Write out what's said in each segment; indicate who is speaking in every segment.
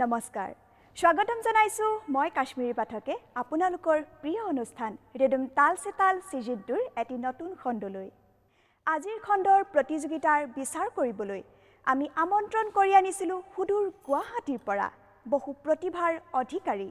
Speaker 1: নমস্কাৰ স্বাগতম জনাইছো মই কাশ্মীৰী পাঠকে আপোনালোকৰ প্ৰিয় অনুষ্ঠান ৰেডিম তাল সে তাল সিজিদুৰ এটি নতুন খণ্ডলৈ আজিৰ খণ্ডৰ প্ৰতিযোগিতাৰ বিচাৰ কৰিবলৈ আমি আমন্ত্ৰণ কৰি আনিছিলো হুদুৰ গুৱাহাটীৰ পৰা বহু প্ৰতিভাৰ অধিকাৰী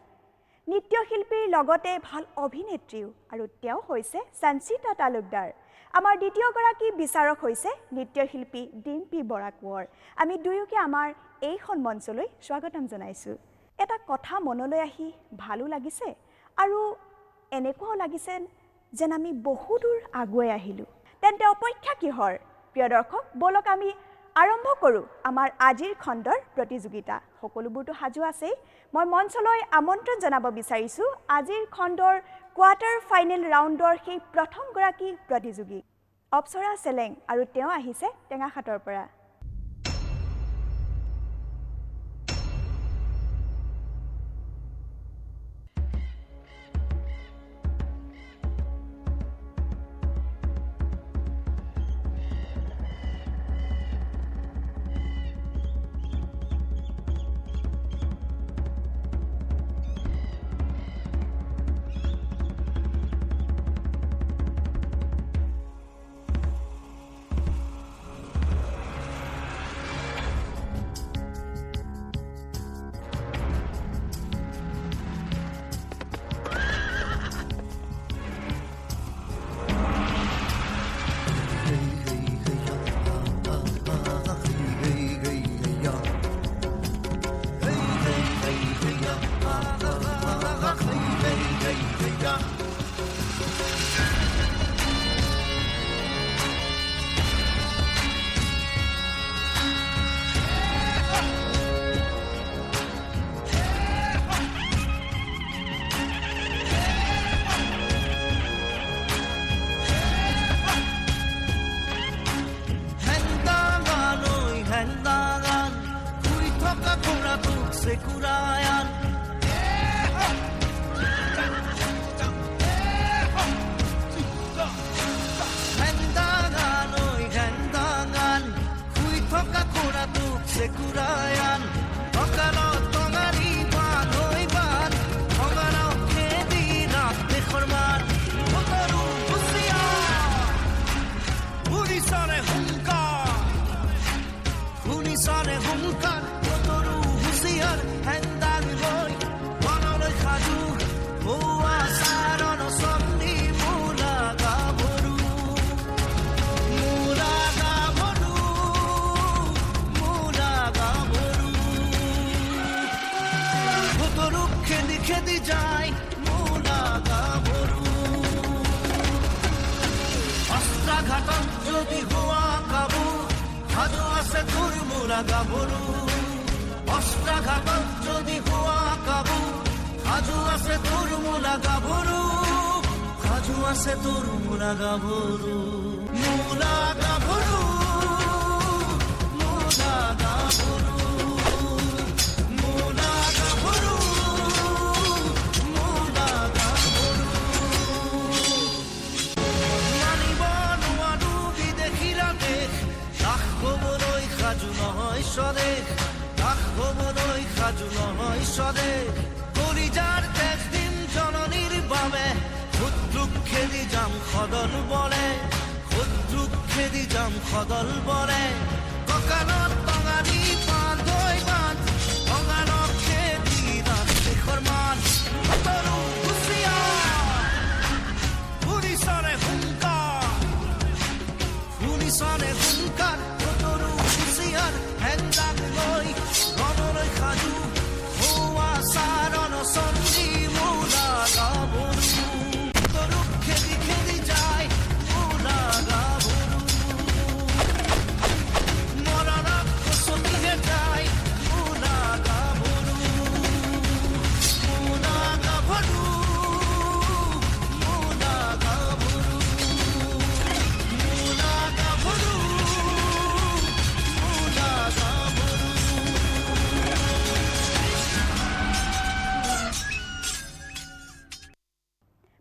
Speaker 1: নৃত্যশিল্পীৰ লগতে ভাল অভিনেত্ৰীও আৰু তেওঁ হৈছে সঞ্চিতা তালুকদাৰ আমাৰ দ্বিতীয় গৰাকী বিচাৰক হৈছে নৃত্যশিল্পী ডিম্পী বৰা কোঁৱৰ আমি দুয়োকে আমাৰ এইখন মঞ্চলৈ স্বাগতম জনাইছো এটা কথা মনলৈ আহি ভালো লাগিছে আৰু এনেকুৱাও লাগিছে যেন আমি বহুদূৰ আগুৱাই আহিলো তেন্তে অপেক্ষা কিহৰ প্ৰিয় দৰ্শক বলক আমি আৰম্ভ কৰো আমাৰ আজিৰ খণ্ডৰ প্ৰতিযোগিতা সকলোবোৰটো সাজু আছে মই মঞ্চলৈ আমন্ত্ৰণ জনাব বিচাৰিছো আজিৰ খণ্ডৰ কোৱাৰ্টাৰ ফাইনেল ৰাউণ্ডৰ সেই প্ৰথম গৰাকী প্ৰতিযোগী অপসৰা চেলেং আৰু তেওঁ আহিছে টেঙাখাটৰ পৰা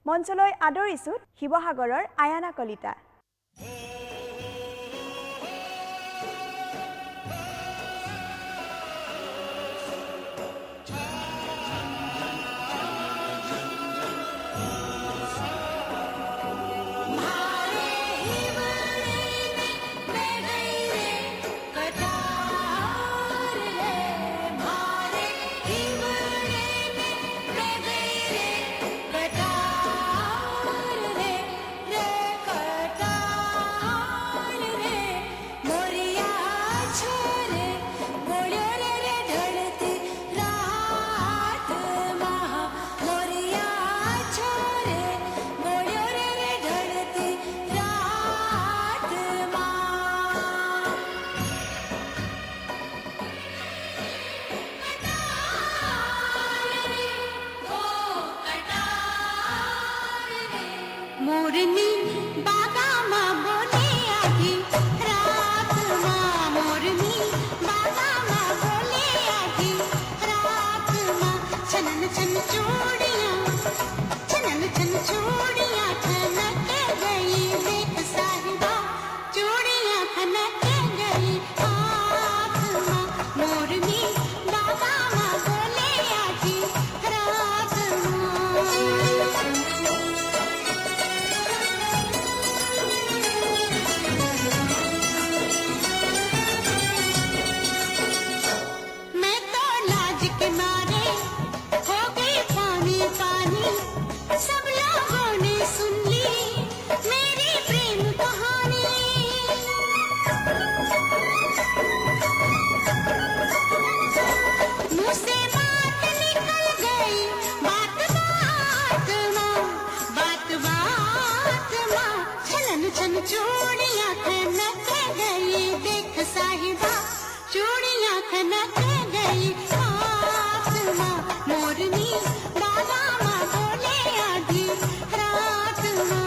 Speaker 1: মঞ্চলৈ আদৰিছো শিৱসাগৰৰ আয়ানা কলিতা
Speaker 2: साहिबा चूड़ियां खनक गई हाथ माँ मोरनी बाला माँ बोले आधी रात माँ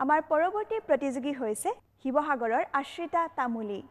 Speaker 1: আমাৰ পৰৱৰ্তী প্ৰতিযোগী হৈছে শিৱসাগৰৰ আশ্ৰিতা তামুলী।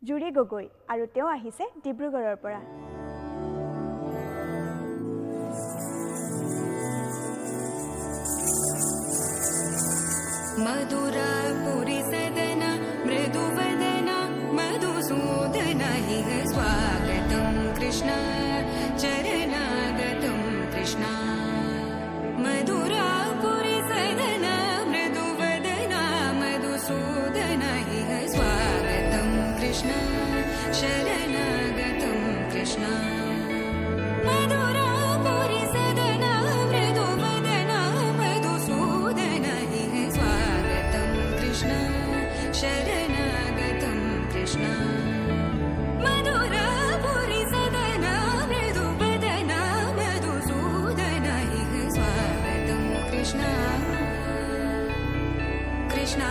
Speaker 1: জুৰি গগৈ আৰু তেওঁ আহিছে ডিব্ৰুগড়ৰ পৰা।
Speaker 3: मधुरा पुरी सदन मृदु कृष्ण शरणागतं कृष्ण मधुरापुरी सदन मृदुवदना मधुसूदन इह स्वागतं कृष्ण शरणागतं कृष्ण मधुरापुरी सदन मृदुवदना मधुसूदन इह स्वागतं कृष्ण शरणागतं कृष्ण मधुरापुरी सदन मृदुवदना मधुसूदन इह स्वागतं कृष्ण कृष्ण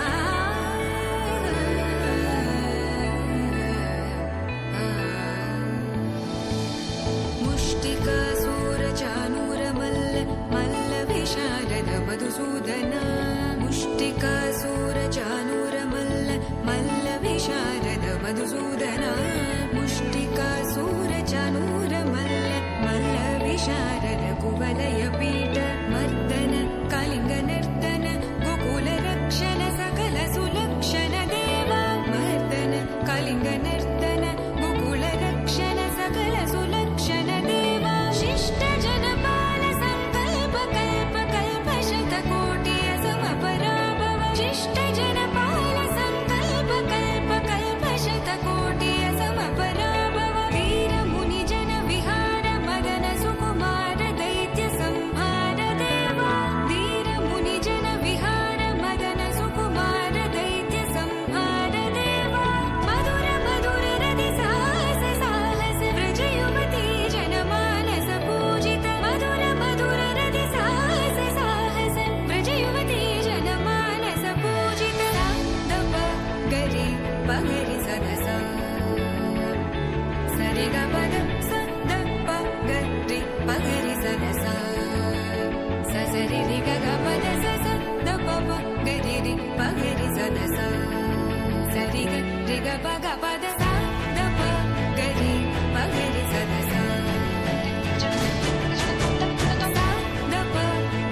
Speaker 3: मुष्टिकासूरचानूरमल्ल मल्लविशारद मधुसूदन मुष्टिकासूरचानूरमल्ल मल्लविशारद मधुसूदन मुष्टिकासूरचानूरमल्ल मल्लविशारद कुवलयपीठ मर्दन कलिङ्गनर्तन गोकुलरक्षण सकल सुलक्षण देवा मर्दन कलिङ्गनर्तन गोकुलरक्षण सकल सुलक्षण देवा शिष्ट जनपाल संकल्प कल्प कल्प शतकोटि असमपराभव शिष्ट जनपाल संकल्प कल्प कल्प शतकोटि असमपराभव वीर मुनि जन विहार मदन सुकुमार दैत्य संहार देवा वीर मुनि जन विहार मदन सुकुमार दैत्य संहार देवा मधुर मधुर रति साहस साहस व्रज युवती जनमानस पूजित मधुर मधुर रति साहस साहस व्रज युवती जनमानस पूजित दप गरि पगरि सदस सरि ग पद स द प गरि पगरि सदस स सरि रि ग ग पद स स द प प गरि रि पगरि सदस सरि ग रि ग प ग पद स द प गरि पगरि सदस स द प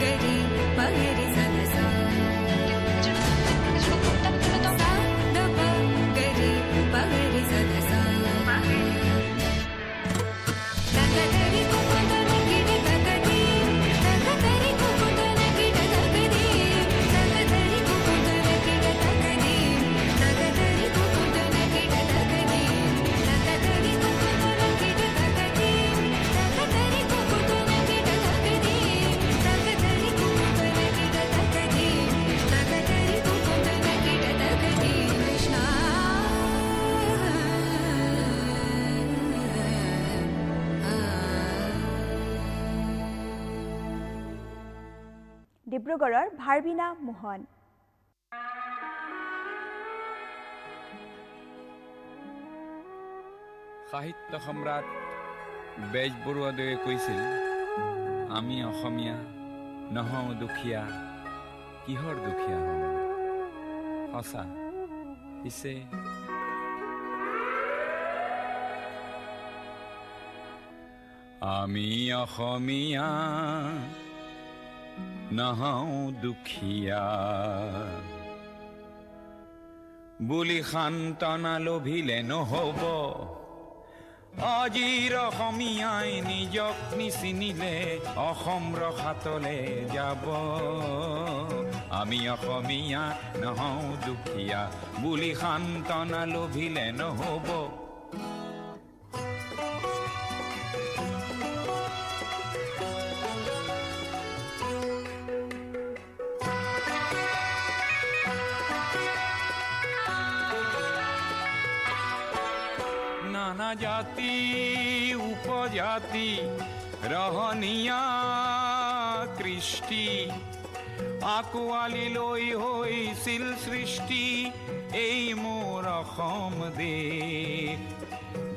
Speaker 3: गरि पगरि सदस स द प गरि पगरि सदस तगदरि कुकुदन गिड तगदि तगदरि कुकुदन गिड तगदि तगदरि कुकुदन गिड तगदि तगदरि कुकुदन गिड तगदि तगदरि कुकुदन गिड तगदि तगदरि कुकुदन गिड तगदि तगदरि कुकुदन गिड तगदि तगदरि कुकुदन गिड तगदि कृष्ण
Speaker 1: ডিব্ৰুগড়ৰ ভাৰবিনা মোহন
Speaker 4: সাহিত্য সম্ৰাট বেজবৰুৱাদেৱে কৈছিল আমি অসমীয়া নহওঁ দুখীয়া কিহৰ দুখীয়া হওঁ সঁচা পিছে আমি অসমীয়া নহওঁ দুখীয়া বুলি সান্তনা লভিলে নহ'ব আজিৰ অসমীয়াই নিজক নিচিনিলে অসম ৰসাতলে যাব আমি অসমীয়া নহওঁ দুখীয়া বুলি সান্তনা লভিলে নহ'ব নানা জাতি উপজাতি ৰহনীয়া কৃষ্টি আকোৱালি লৈ হৈছিল সৃষ্টি এই মোৰ অসম দেশ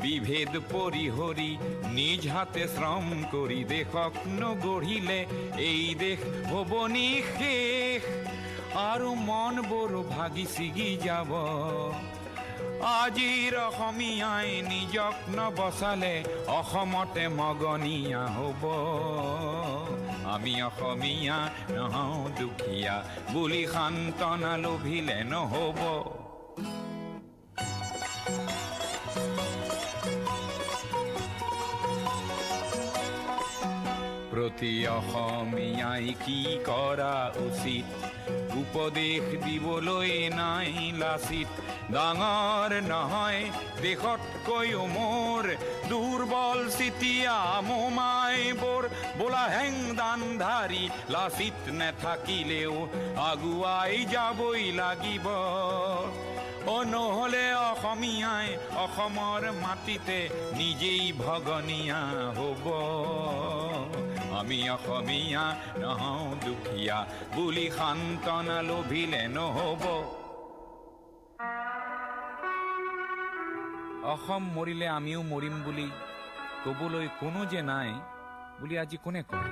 Speaker 4: বিভেদ পৰিহৰি নিজ হাতে শ্ৰম কৰি দেশক নগঢ়িলে এই দেশ হ'ব নিশেষ আৰু মনবোৰ ভাগি ছিগি যাব আজিৰ অসমীয়াই নিজক নবচালে অসমতে মগনীয়া হ'ব আমি অসমীয়া নহওঁ দুখীয়া বুলি সান্তনা লভিলে নহ'ব এটি অসমীয়াই কি কৰা উচিত উপদেশ দিবলৈ নাই লাচিত ডাঙৰ নহয় দেশতকৈও মোৰ দুৰ্বল চিতিয়া মোমাইবোৰ বোলা হেংদানধাৰী লাচিত নেথাকিলেও আগুৱাই যাবই লাগিব নহ'লে অসমীয়াই অসমৰ মাটিতে নিজেই ভগনীয়া হ'ব আমি অসমীয়া নহওঁ দুখীয়া বুলি সান্তনা লভিলে নহ'ব অসম মৰিলে আমিও মৰিম বুলি ক'বলৈ কোনো যে নাই বুলি আজি কোনে কয়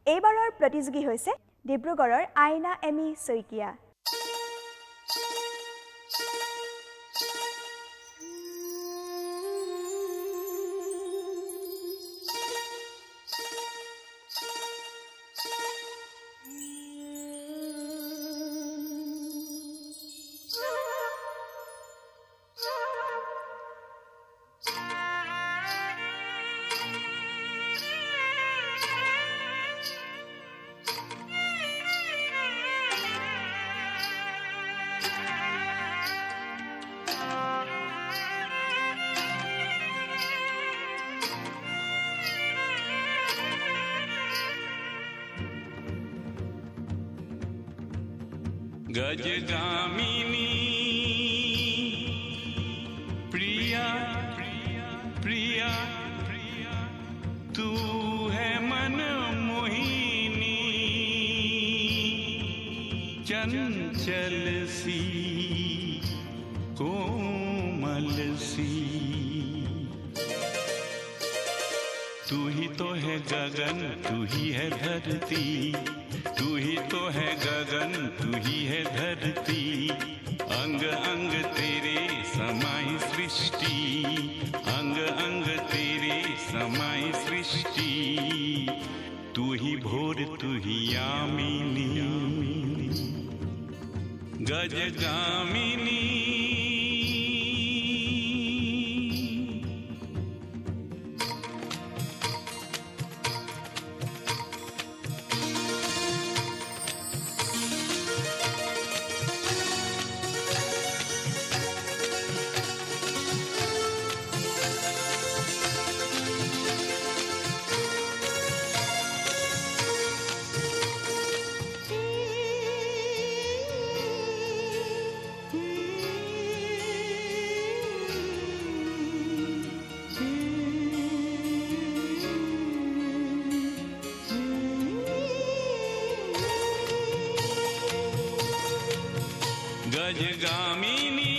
Speaker 1: এইবাৰৰ প্ৰতিযোগী হৈছে ডিব্ৰুগড়ৰ আইনা এমি শইকীয়া
Speaker 5: गजगामिनी प्रिया प्रिया तू है मन मोहिनी चंचल सी कोमल सी तू ही तो है गगन तू ही है धरती तू ही तो है गगन तू ही है धरती अंग अंग तेरे समाई सृष्टि अंग अंग तेरे समाई सृष्टि तू ही भोर तू ही यामिनी गजगामिनी गजगामिनी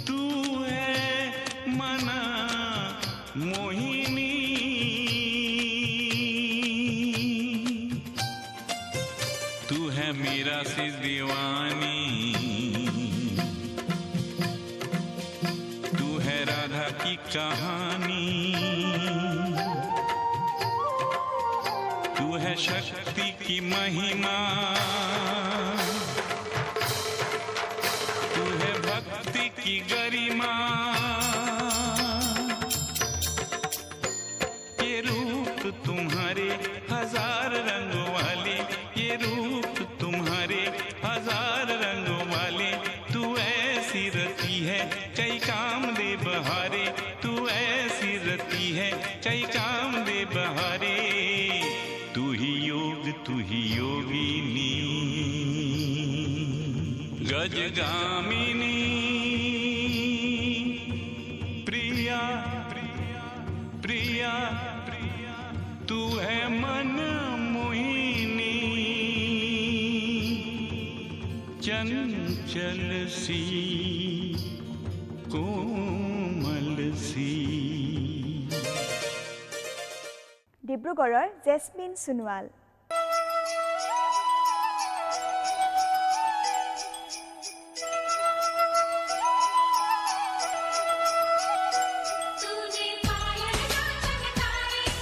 Speaker 5: तू है मना मोहिनी तू है मेरा सी दीवानी तू है राधा की कहानी तू है शक्ति की महिमा तू है भक्ति की गरिमा ये रूप तुम्हारे हजार रंगों वाले ये रूप तुम्हारे हजार रंगों वाले तू ऐसी रती है कई काम दे बहारे तू ऐसी रती है कई काम दे बहारे तू ही योगिनी गजगामिनी प्रिया प्रिया तू है मन मोहिनी चंचल सी कोमल सी
Speaker 1: ডিব্ৰুগড়ৰ জেছমিন সোণোৱাল
Speaker 2: तूने पायल ना चमकाए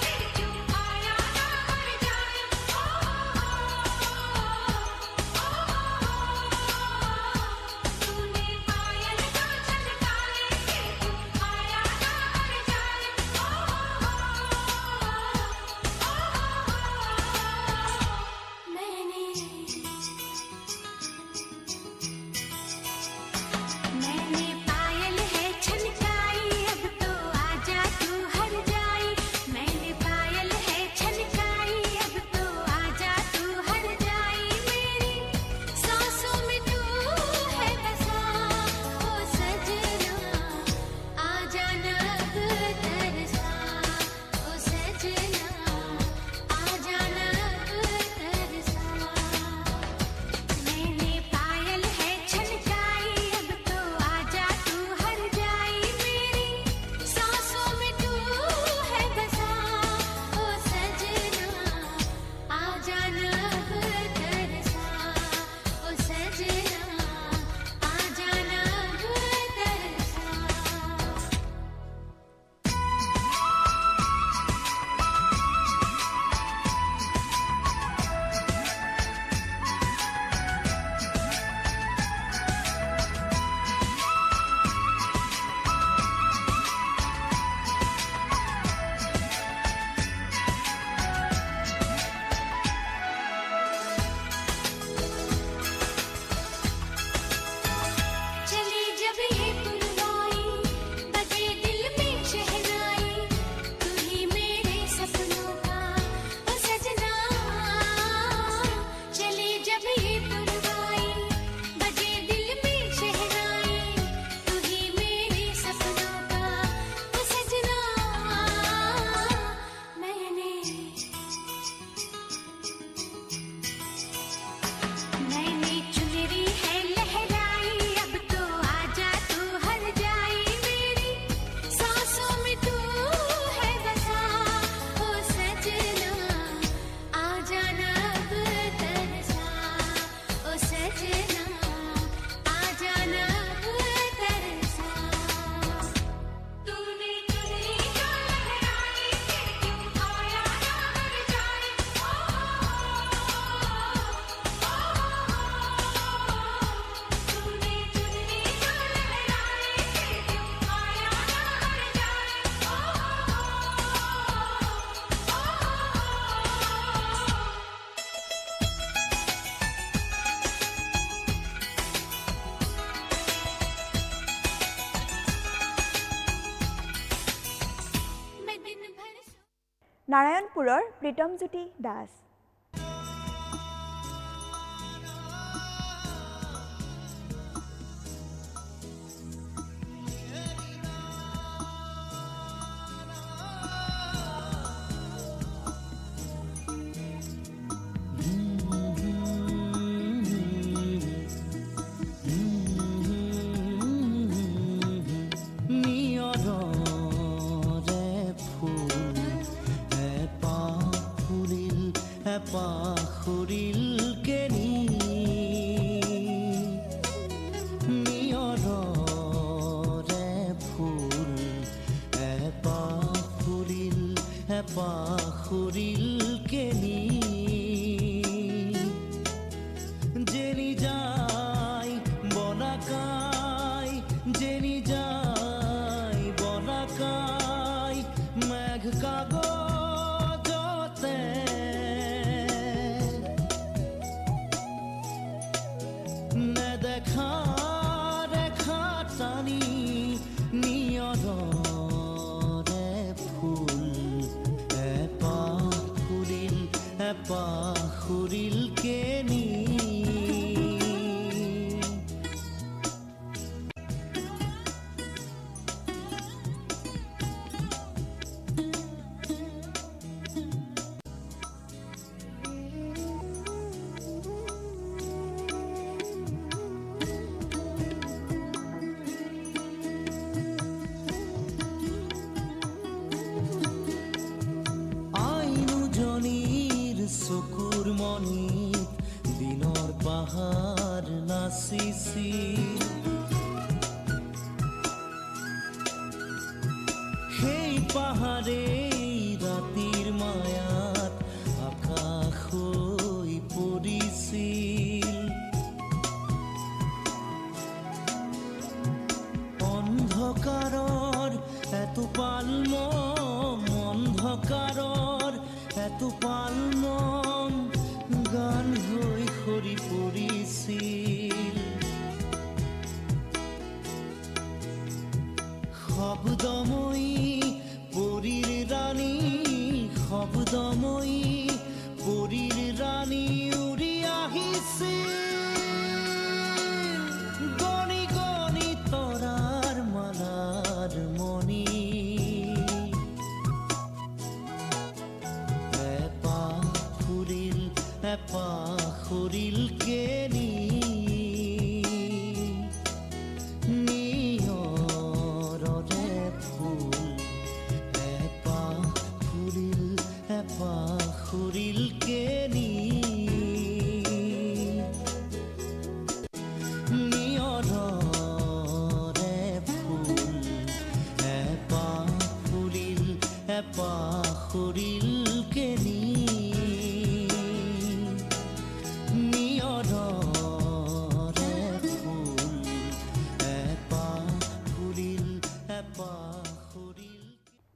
Speaker 1: নাৰায়ণপুৰৰ প্ৰীতমজ্যোতি দাস।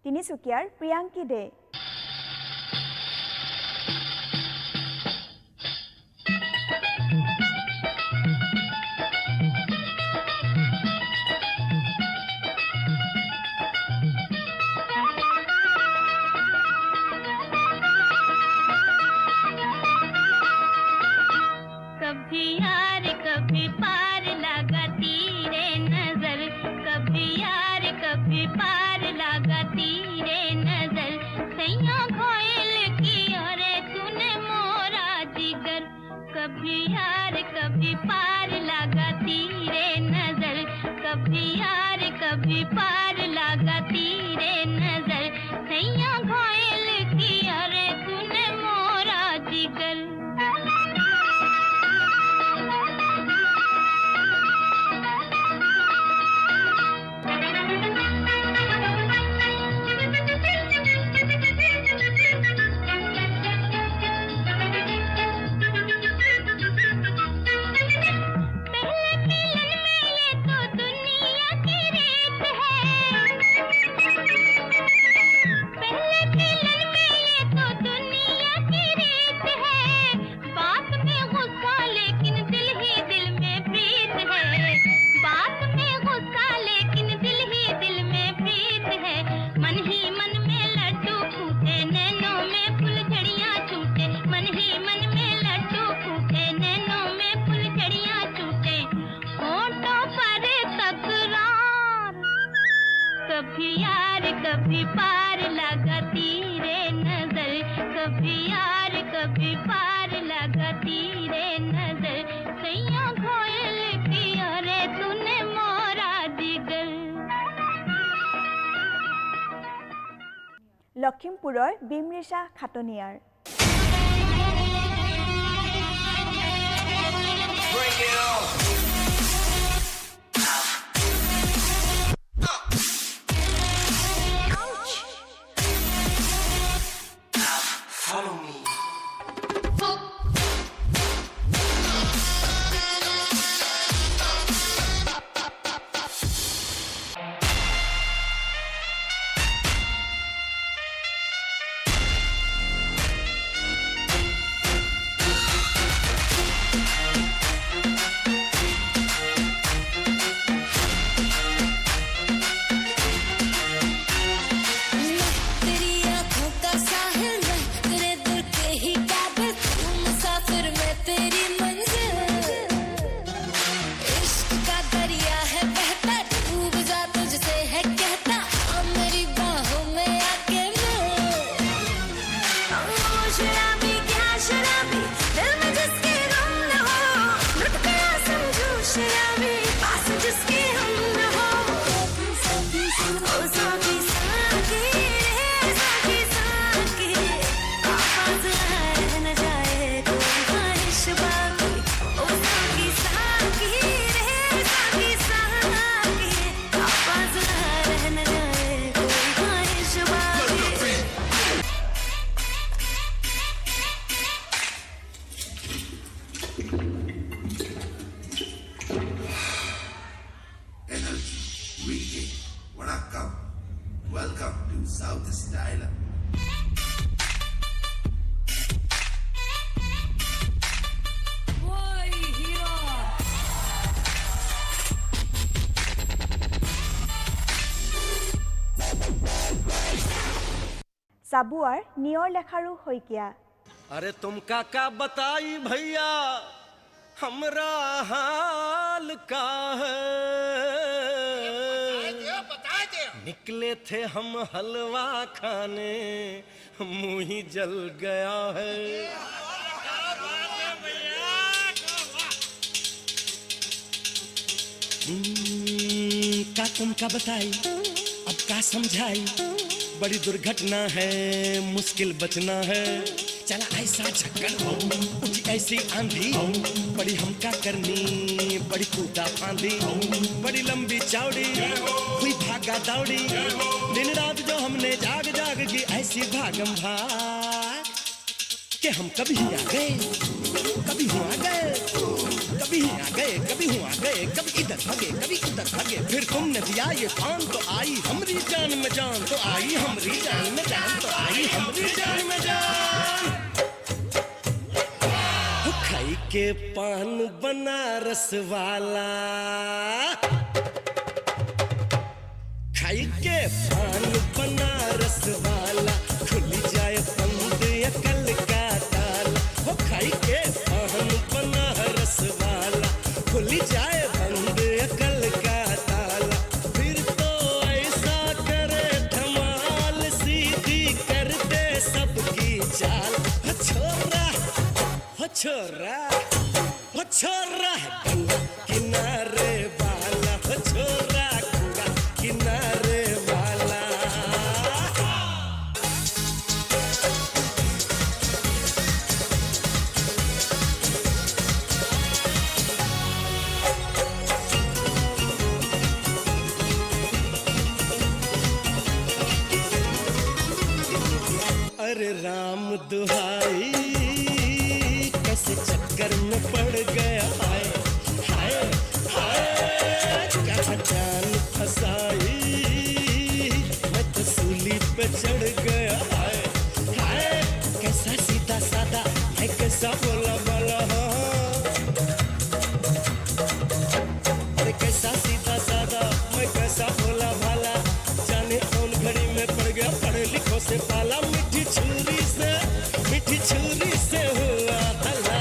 Speaker 1: তিনিচুকীয়াৰ প্ৰিয়াংকি দে।
Speaker 2: पहले मिलन में ये तो दुनिया की रीत है। कभी यार कभी पार लगाती रे नजर, कभी यार कभी पार लगाती रे नजर, सैया घोयल किया रे तूने मोरा दिगल।
Speaker 1: লখিমপুৰৰ বিমৰিচা খাটনিয়াৰ
Speaker 3: तेरी आँखों का साहिल मैं, तेरे दिल के ही काबिल, तू मुसाफिर मैं तेरी मंजिल। इश्क का दरिया है बहता, डूब जा तुझसे है कहता, आ मेरी बाहों में आके मिल। ओ शराबी क्या शराबी, दिल में जिसके गम न हो, लुट गया समझो शराबी, पास जिसके हम न हो। ओ साकी साकी रे साकी साकी, आवाज़ रह न जाए कोई ख्वाहिश बाकी। ओ साकी साकी रे साकी साकी, आवाज़ रह न जाए कोई ख्वाहिश बाकी।
Speaker 6: Welcome. Welcome to South Style.
Speaker 3: Boy hero.
Speaker 1: চাবুৱাৰ নিয়ৰ লেখাৰু শইকীয়া
Speaker 7: अरे तुमका का बताई भैया हमरा हाल का है। निकले थे हम हलवा खाने, मुंह ही जल गया है। का तुमका बताई अब का समझाई, बड़ी दुर्घटना है मुश्किल बचना है। चला ऐसा झक्कड़ हो उठी ऐसी आंधी, बड़ी हमका करनी बड़ी कूदा फांदी, बड़ी लंबी चौड़ी हुई भागा दौड़ी, दिन रात जो हमने जाग जाग की ऐसी भागम भाग कि हम कभी आ गए कभी हुआ गए, कभी आ गए कभी हुआ गए, कभी इधर भागे कभी उधर भागे, फिर तुमने दिया ये पान तो आई हमारी जान में जान, तो आई हमारी जान में जान, तो आई हमारी जान में जान। हो खाई के पान बनारस वाला, खाई के पान बनारस वाला, खुल जाए बंद अकल का ताला। हो खाई के पान बनारस वाला, खुल जाए बंद अकल का ताला, फिर तो ऐसा करे धमाल, सीधी कर दे सबकी चाल। हो छोरा हो छोरा हो छोरा गंगा किनारे वाला, हो छोरा गंगा किनारे वाला। अरे राम दुहाई कैसे चक्कर में पड़ गया, हाय हाय हाय क्या जान फसाई, मैं तो सूली पे चढ़ गया, हाय हाय कैसा सीधा सादा है कैसा बोला वाला, अरे कैसा सीधा सादा मैं कैसा बोला भाला, जाने कौन घड़ी में पड़ गया पढ़े लिखो से पाला, मीठी छुरी से हुआ हला।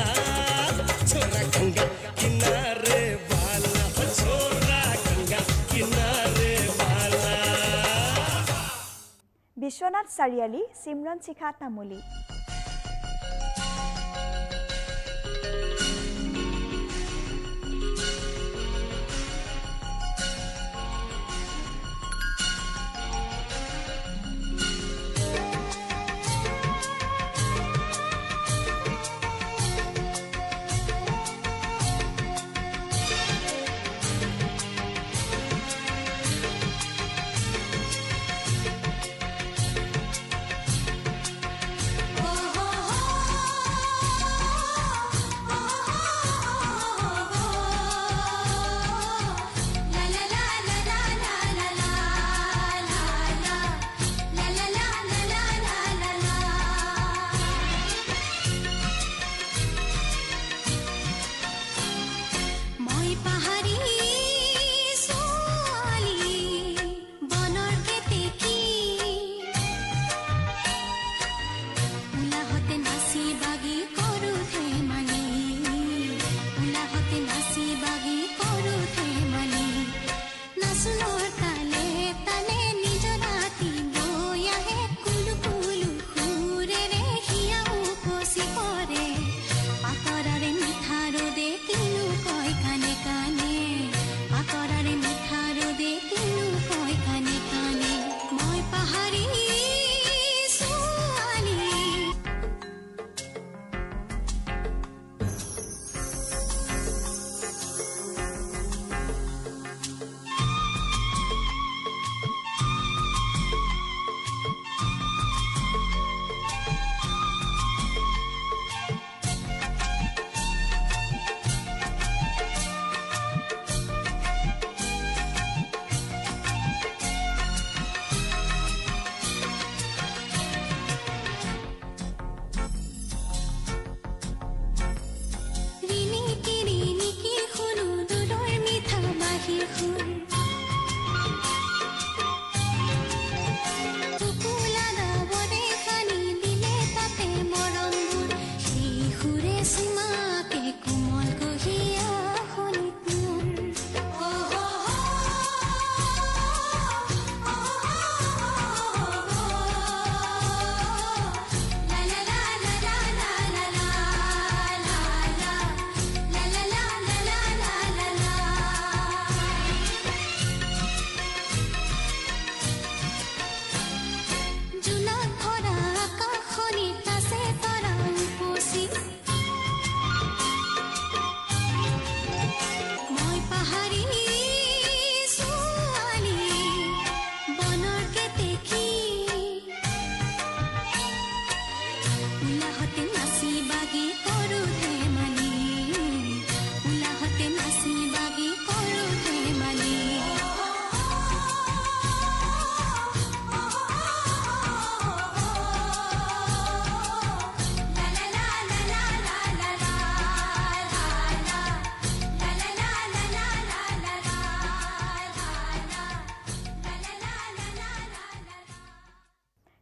Speaker 1: বিশ্বনাথ চাৰিআলি সিমৰন শিখা তামুলী।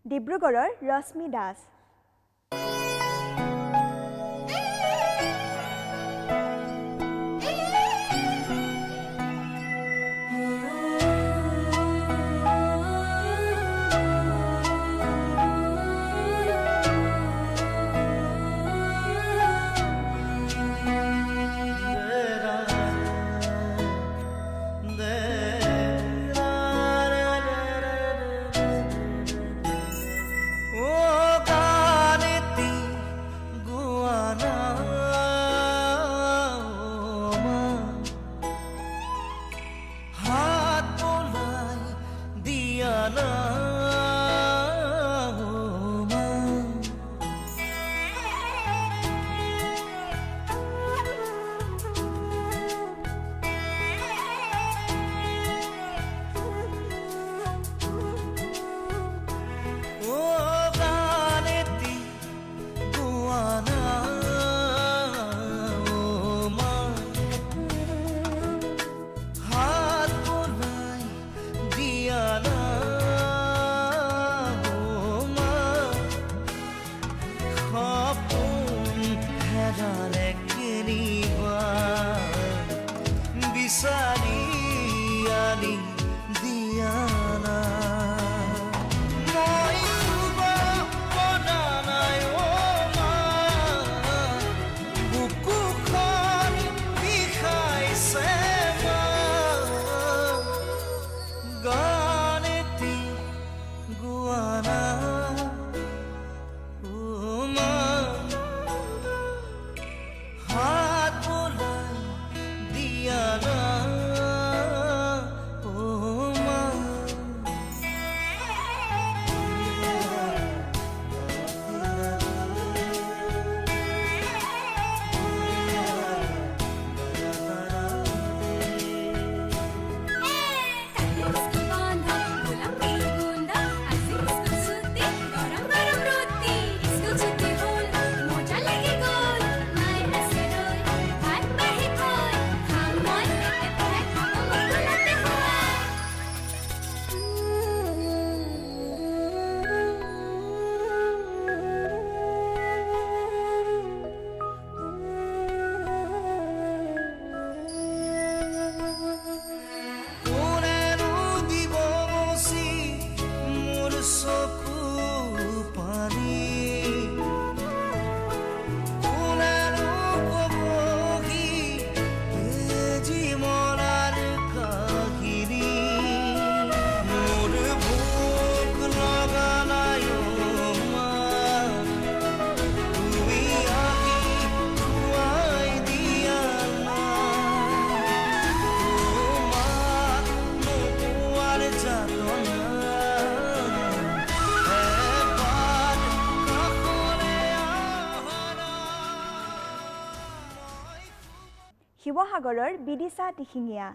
Speaker 1: ডিব্ৰুগড়ৰ ৰশ্মি দাস।
Speaker 8: বিচাৰি আনি দিয়া না মই
Speaker 1: শিৱসাগৰৰ বিদিশা দিহিঙীয়া।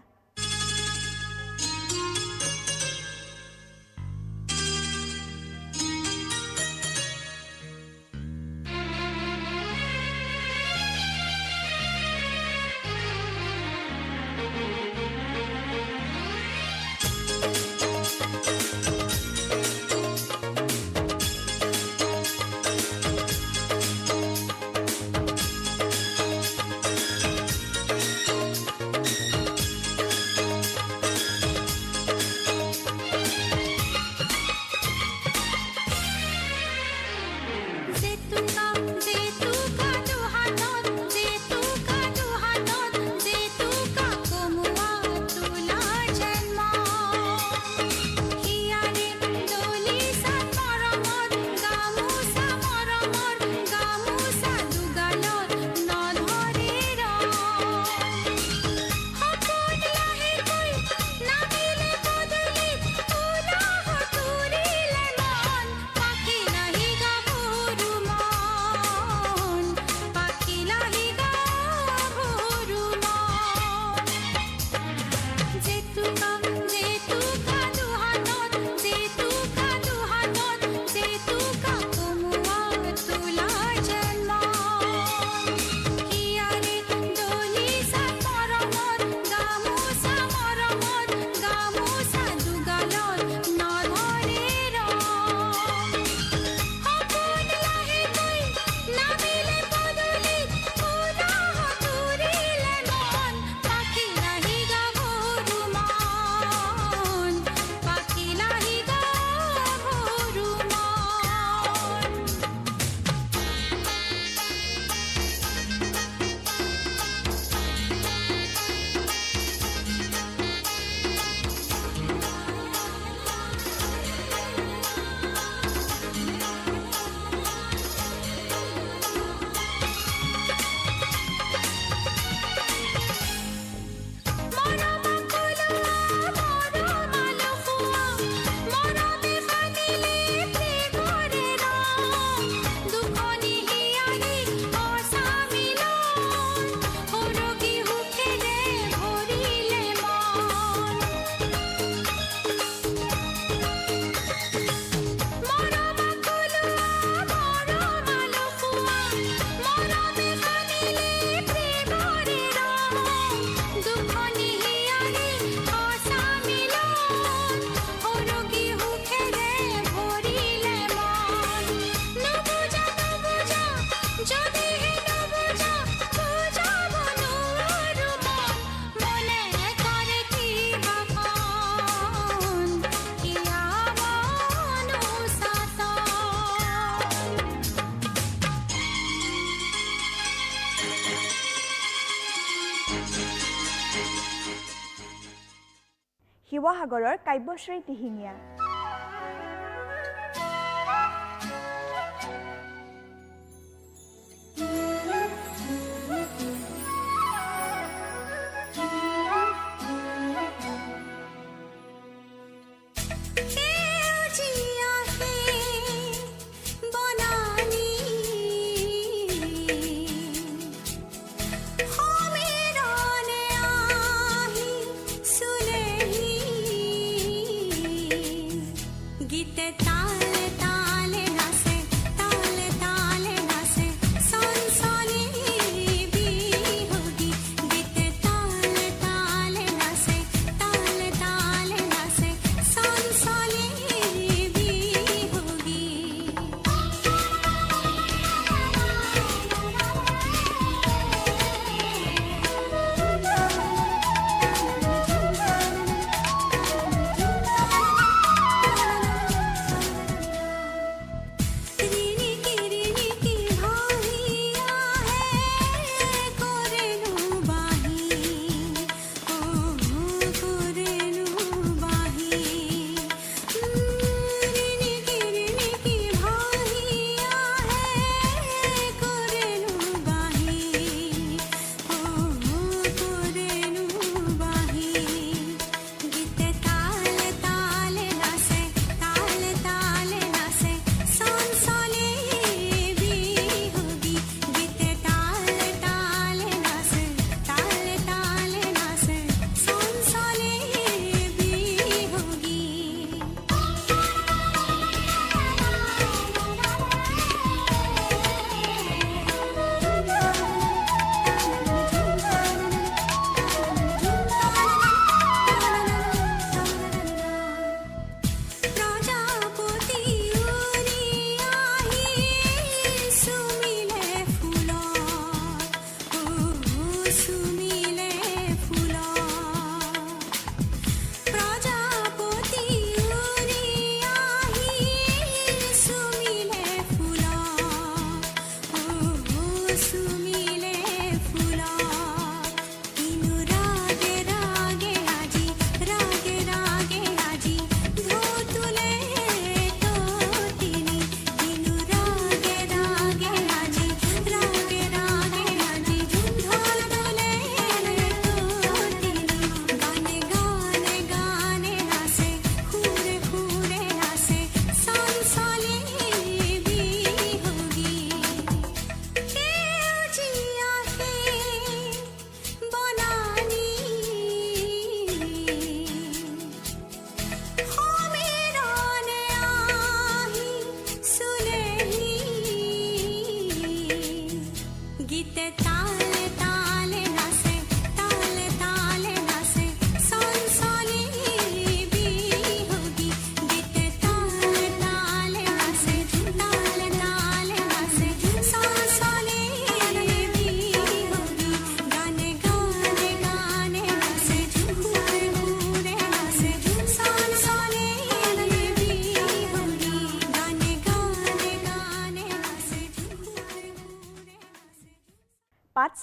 Speaker 1: শিৱসাগৰৰ কাব্যশ্ৰী দিহিঙীয়া।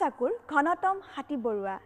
Speaker 1: চাকুৰ ঘনতম হাতী বৰুৱা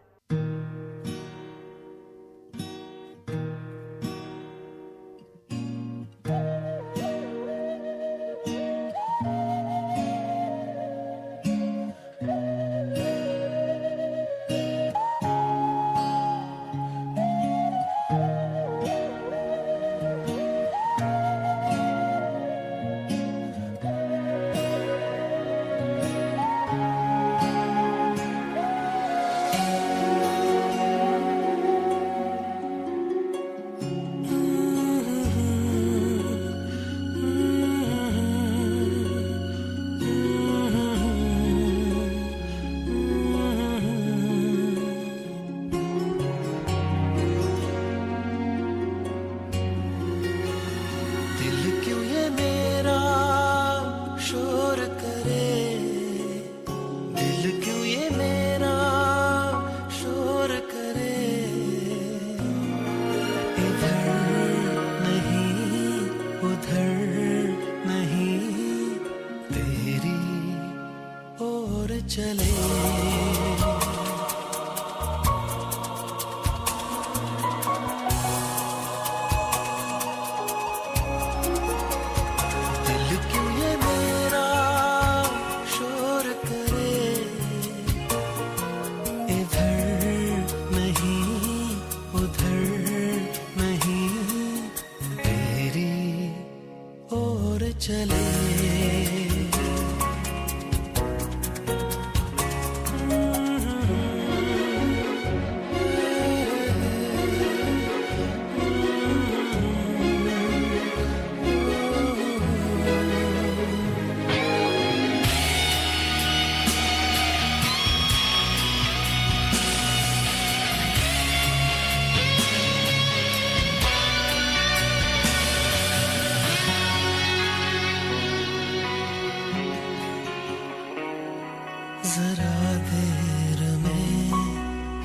Speaker 8: जरा देर में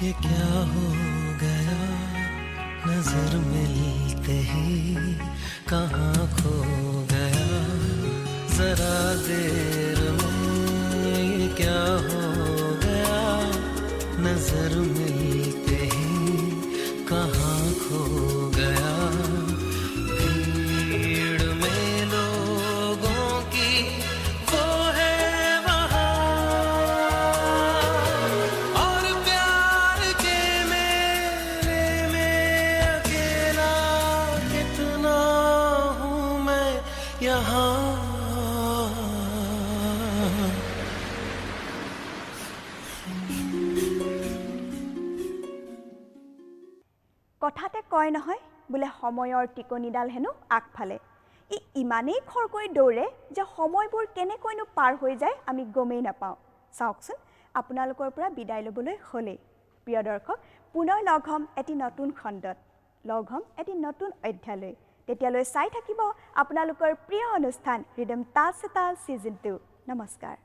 Speaker 8: ये क्या हो गया नजर मिलते ही कहाँ खो गया जरा देर में ये क्या हो गया नजर मिलते ही कहाँ खो गया भीड़ में लोगों की वो है वहाँ और प्यार के मेले में अकेला कितना हूँ मैं यहाँ
Speaker 1: কথাতে কয় নহয় বোলে সময়ৰ টিকনিডাল হেনো আগফালে ই ইমানেই খৰকৈ দৌৰে যে সময়বোৰ কেনেকৈনো পাৰ হৈ যায় আমি গমেই নাপাওঁ চাওকচোন আপোনালোকৰ পৰা বিদায় ল'বলৈ হ'লেই প্ৰিয় দৰ্শক পুনৰ লগ হ'ম এটি নতুন খণ্ডত লগ হ'ম এটি নতুন অধ্যায়লৈ তেতিয়ালৈ চাই থাকিব আপোনালোকৰ প্ৰিয় অনুষ্ঠান ৰিদম তাল চে তাল ছিজন 2 নমস্কাৰ